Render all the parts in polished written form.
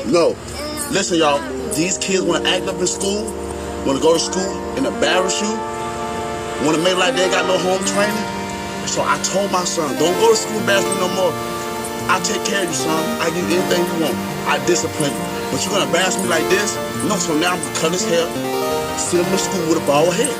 No. Listen, y'all. These kids want to act up in school, want to go to school and embarrass you, want to make like they got no home training. So I told my son, don't go to school embarrass me no more. I take care of you, son. I give you anything you want. I discipline you. But you're gonna embarrass me like this? No, so now I'm gonna cut his hair, send him to school with a bald head.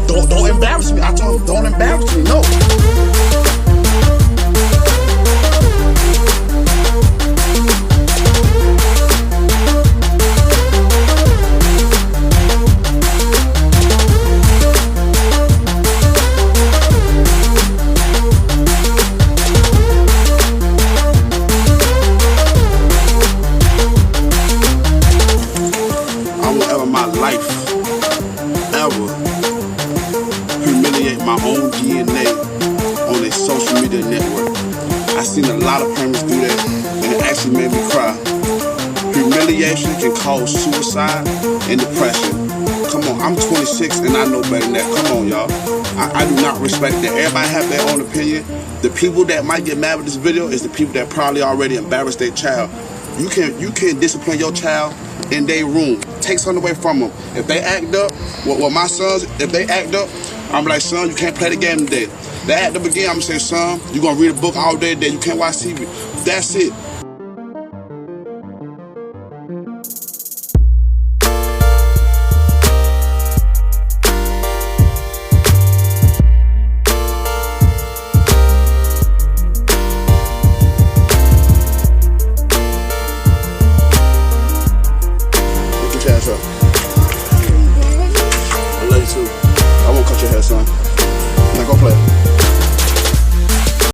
Don't embarrass me. I told him, don't embarrass me, no. I won't ever in my life, ever, humiliate my own DNA on a social media network. I seen a lot of parents do that, and it actually made me cry. Humiliation can cause suicide and depression. Come on, I'm 26 and I know better than that. Come on, y'all. I do not respect that. Everybody have their own opinion. The people that might get mad with this video is the people that probably already embarrassed their child. You can discipline your child in their room. Take something away from them. If they act up, well, my sons, if they act up, I'm like, son, you can't play the game today. They act up again, I'm gonna say, son, you're gonna read a book all day today. You can't watch TV. That's it. Look your ass up. I love you too. I won't cut your hair, son. Now go play.